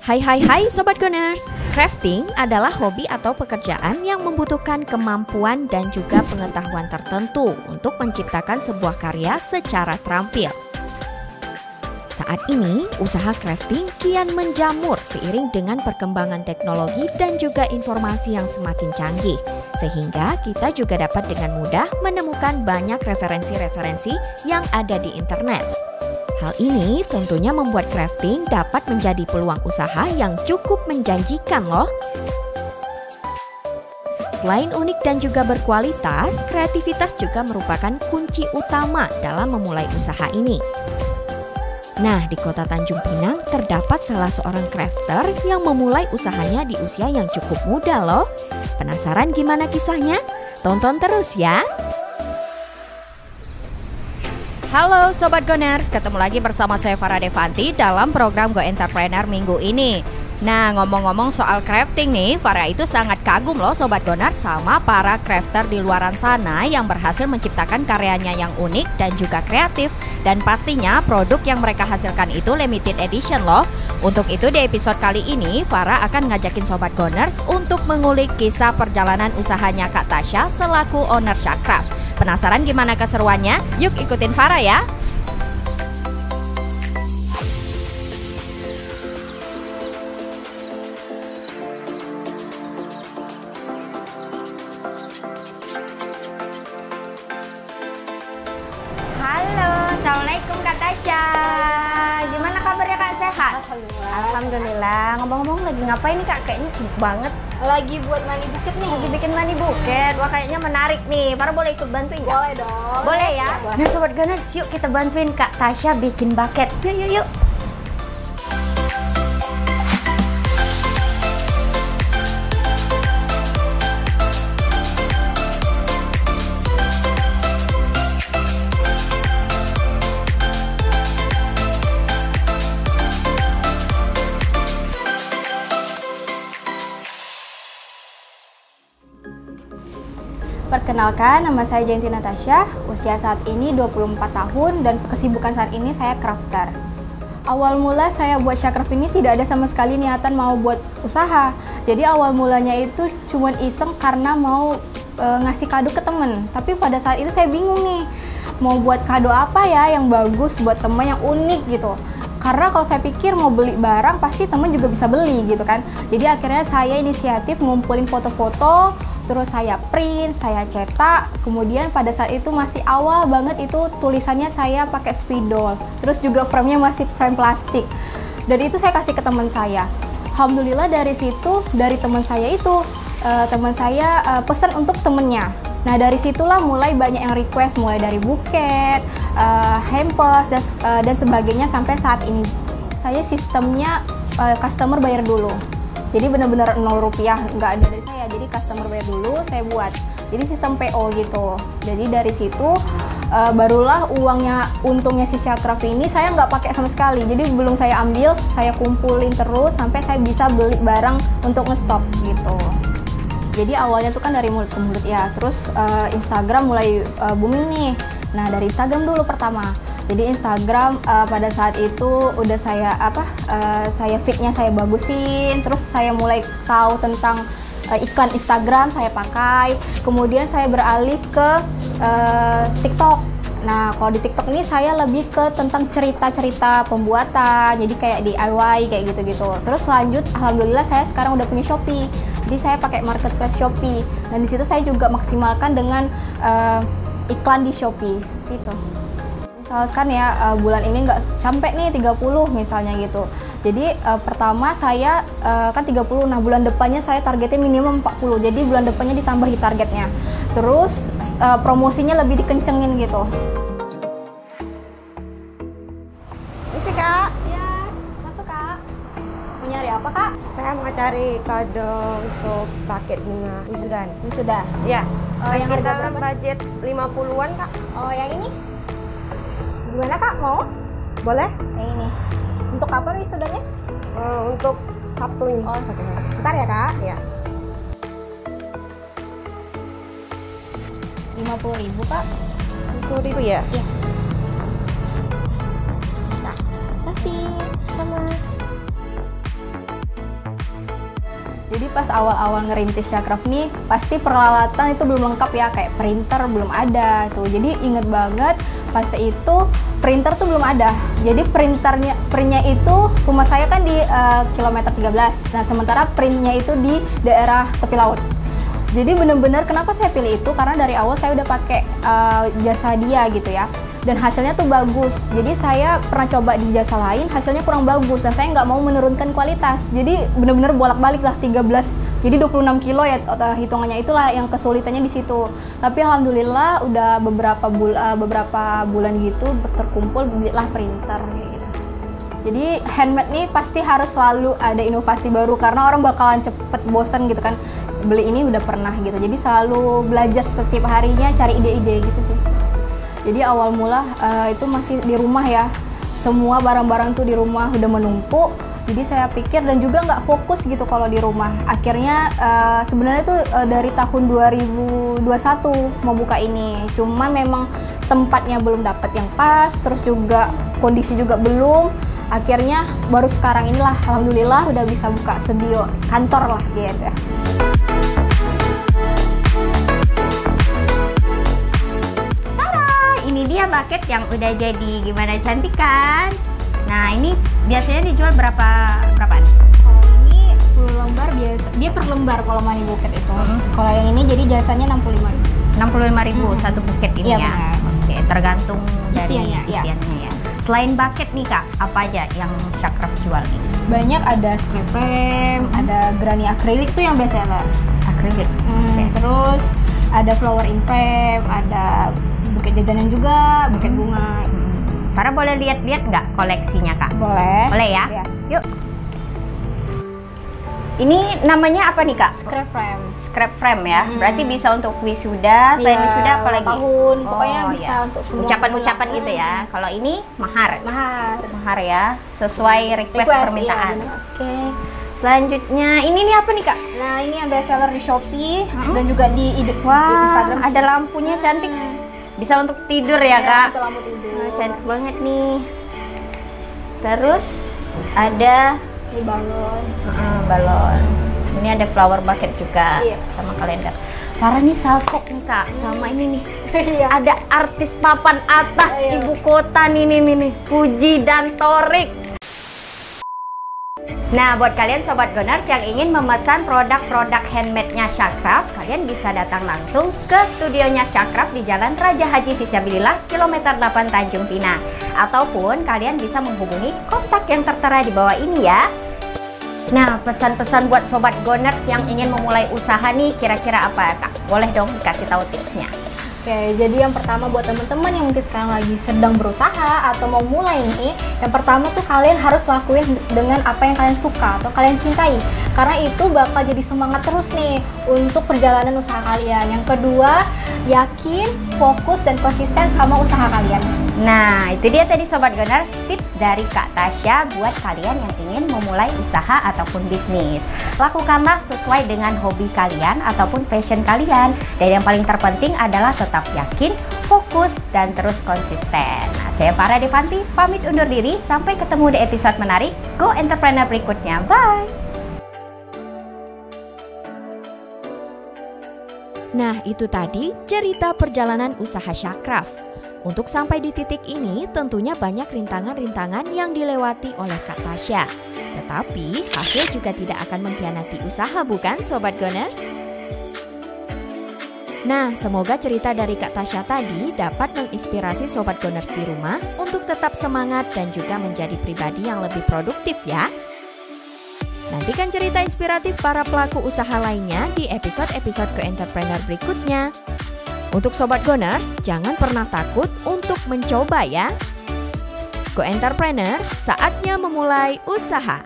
Hai Sobat Goners. Crafting adalah hobi atau pekerjaan yang membutuhkan kemampuan dan juga pengetahuan tertentu untuk menciptakan sebuah karya secara terampil. Saat ini, usaha crafting kian menjamur seiring dengan perkembangan teknologi dan juga informasi yang semakin canggih. Sehingga kita juga dapat dengan mudah menemukan banyak referensi-referensi yang ada di internet. Hal ini tentunya membuat crafting dapat menjadi peluang usaha yang cukup menjanjikan loh. Selain unik dan juga berkualitas, kreativitas juga merupakan kunci utama dalam memulai usaha ini. Nah, di kota Tanjung Pinang terdapat salah seorang crafter yang memulai usahanya di usia yang cukup muda loh. Penasaran gimana kisahnya? Tonton terus ya! Halo Sobat Goners, ketemu lagi bersama saya Farah Devanti dalam program Go Entrepreneur minggu ini. Nah, ngomong-ngomong soal crafting nih, Farah itu sangat kagum loh Sobat Goners sama para crafter di luaran sana yang berhasil menciptakan karyanya yang unik dan juga kreatif. Dan pastinya produk yang mereka hasilkan itu limited edition loh. Untuk itu di episode kali ini, Farah akan ngajakin Sobat Goners untuk mengulik kisah perjalanan usahanya Kak Tasya selaku owner Syakraft. Penasaran gimana keseruannya? Yuk ikutin Farah ya! Halo, Assalamualaikum Kak Tasya. Gimana kabarnya Kak, sehat? Alhamdulillah. Alhamdulillah. Ngomong-ngomong lagi ngapain nih Kak? Kayaknya sibuk banget. Lagi buat money buket nih. Lagi bikin money buket. Wah, kayaknya menarik nih. Para boleh ikut bantuin nggak? Boleh dong. Boleh ya? Boleh. Nah Sobat Goners, yuk kita bantuin Kak Tasya bikin buket. Yuk. Perkenalkan, nama saya Jayanti Natasha, usia saat ini 24 tahun dan kesibukan saat ini saya crafter. Awal mula saya buat Syakraft ini tidak ada sama sekali niatan mau buat usaha. Jadi awal mulanya itu cuma iseng karena mau ngasih kado ke temen. Tapi pada saat itu saya bingung nih, mau buat kado apa ya yang bagus buat temen yang unik gitu. Karena kalau saya pikir mau beli barang pasti temen juga bisa beli gitu kan. Jadi akhirnya saya inisiatif ngumpulin foto-foto, terus saya print, saya cetak. Kemudian pada saat itu masih awal banget itu tulisannya saya pakai spidol. Terus juga frame-nya masih frame plastik. Dan itu saya kasih ke teman saya. Alhamdulillah dari situ, dari teman saya itu, teman saya pesan untuk temennya. Nah dari situlah mulai banyak yang request, mulai dari buket, hampers, dan sebagainya sampai saat ini. Saya sistemnya customer bayar dulu. Jadi benar-benar 0 rupiah, nggak ada dari saya. Jadi customer bayar dulu, saya buat. Jadi sistem PO gitu. Jadi dari situ barulah untungnya si Syakraft ini saya nggak pakai sama sekali. Jadi belum saya ambil, saya kumpulin terus sampai saya bisa beli barang untuk ngestok gitu. Jadi awalnya tuh kan dari mulut ke mulut ya. Terus Instagram mulai booming nih. Nah dari Instagram dulu pertama. Jadi Instagram pada saat itu udah saya feed-nya saya bagusin, terus saya mulai tahu tentang iklan Instagram saya pakai. Kemudian saya beralih ke TikTok. Nah, kalau di TikTok ini saya lebih ke tentang cerita-cerita pembuatan, jadi kayak DIY kayak gitu-gitu. Terus lanjut, alhamdulillah saya sekarang udah punya Shopee. Jadi saya pakai marketplace Shopee. Dan di situ saya juga maksimalkan dengan iklan di Shopee gitu. Misalkan ya bulan ini nggak sampai nih 30 misalnya gitu. Jadi pertama saya kan 30, nah bulan depannya saya targetnya minimum 40. Jadi bulan depannya ditambahi targetnya. Terus promosinya lebih dikencengin gitu. Isi Kak, Ya, masuk Kak. Mau nyari apa Kak? saya mau cari kado untuk paket bunga wisudan. Wisuda. Ya, Yang harga sekitaran berapa? budget 50-an Kak. Oh yang ini? Gimana Kak, mau? Boleh? Yang ini. Untuk kapan wisudanya? Untuk Sabtu ini. Oh, satu. Bentar ya Kak. Ya. 50.000 Kak. 10.000 ya? Iya. Nah, kasih sama. Jadi pas awal-awal ngerintis Syahcraft nih, pasti peralatan itu belum lengkap ya, kayak printer belum ada tuh. Jadi inget banget pas itu printer tuh belum ada. Jadi printnya itu rumah saya kan di kilometer 13. Nah sementara printnya itu di daerah tepi laut. Jadi bener-bener kenapa saya pilih itu, karena dari awal saya udah pakai jasa dia gitu ya. Dan hasilnya tuh bagus. Jadi saya pernah coba di jasa lain, hasilnya kurang bagus. Dan saya nggak mau menurunkan kualitas. Jadi bener-bener bolak-balik lah 13. Jadi 26 kilo ya hitungannya, itulah yang kesulitannya di situ. Tapi alhamdulillah udah beberapa bulan gitu terkumpul, belilah printer gitu. Jadi handmade nih pasti harus selalu ada inovasi baru, karena orang bakalan cepet bosan gitu kan. Beli ini udah pernah gitu. Jadi selalu belajar setiap harinya, cari ide-ide gitu sih. Jadi awal mula itu masih di rumah ya, semua barang-barang tuh di rumah udah menumpuk. Jadi saya pikir dan juga nggak fokus gitu kalau di rumah. Akhirnya sebenarnya tuh dari tahun 2021 mau buka ini, cuman memang tempatnya belum dapat yang pas, terus juga kondisi juga belum. Akhirnya baru sekarang inilah, alhamdulillah udah bisa buka studio kantor lah gitu ya. Ini dia bucket yang udah jadi, gimana cantik kan? Nah ini biasanya dijual berapaan? Kalau ini 10 lembar biasa, dia per lembar kalau money bucket itu. Kalau yang ini jadi jasanya 65.000. Satu bucket ini Iya, ya? benar. Oke, tergantung dari Isiannya, iya. isiannya ya. Selain bucket nih Kak, apa aja yang Syahcraft jual nih? Banyak, ada script frame, ada granny akrilik tuh yang best seller. Akrilik. Terus ada flower in frame, ada buket jajanan juga, buket bunga. Para boleh lihat-lihat nggak koleksinya Kak? Boleh. Boleh ya? Lihat. Yuk. Ini namanya apa nih Kak? Script frame. Scrap frame ya? Berarti bisa untuk wisuda, selain wisuda apa lagi? Tahun, pokoknya bisa iya. untuk semua. Ucapan-ucapan gitu ya. Kalau ini mahar. Mahar. Ya, sesuai request permintaan. Iya, Oke. Selanjutnya ini nih apa nih Kak? Nah ini yang best seller di Shopee dan juga di Wah, Instagram. ada lampunya cantik. Bisa untuk tidur ya Kak? Untuk lampu tidur. Wah, cantik banget nih. Terus ada Ini balon. balon. Ini ada flower bucket juga, Iya. sama kalender. Karena nih salpok nih Kak, sama ini nih. Iya. Ada artis papan atas Iya. ibu kota nih, Puji dan Torik. Nah, buat kalian Sobat Goners yang ingin memesan produk-produk handmade-nya Syahcraft, kalian bisa datang langsung ke studionya Syahcraft di Jalan Raja Haji Fisabilillah, kilometer 8 Tanjung Pinang. Ataupun kalian bisa menghubungi kontak yang tertera di bawah ini ya. Nah, pesan-pesan buat Sobat Goners yang ingin memulai usaha nih, kira-kira apa ya Kak? Boleh dong dikasih tahu tipsnya. Oke, jadi yang pertama buat teman-teman yang mungkin sekarang lagi sedang berusaha atau mau mulai nih, yang pertama tuh kalian harus lakuin dengan apa yang kalian suka atau kalian cintai, karena itu bakal jadi semangat terus nih untuk perjalanan usaha kalian. Yang kedua, yakin, fokus, dan konsisten sama usaha kalian. Nah, itu dia tadi Sobat Goners, tips dari Kak Tasya buat kalian yang ingin memulai usaha ataupun bisnis. Lakukanlah sesuai dengan hobi kalian ataupun passion kalian. Dan yang paling terpenting adalah tetap yakin, fokus, dan terus konsisten. Nah, saya Farah Devanti, pamit undur diri. Sampai ketemu di episode menarik Go Entrepreneur berikutnya. Bye! Nah, itu tadi cerita perjalanan usaha Syahcraft. Untuk sampai di titik ini, tentunya banyak rintangan-rintangan yang dilewati oleh Kak Tasya. Tetapi, hasil juga tidak akan mengkhianati usaha, bukan Sobat Goners? Nah, semoga cerita dari Kak Tasya tadi dapat menginspirasi Sobat Goners di rumah untuk tetap semangat dan juga menjadi pribadi yang lebih produktif ya. Nantikan cerita inspiratif para pelaku usaha lainnya di episode-episode Go Entrepreneur berikutnya. Untuk Sobat Goners, jangan pernah takut untuk mencoba ya. Go Entrepreneur, saatnya memulai usaha.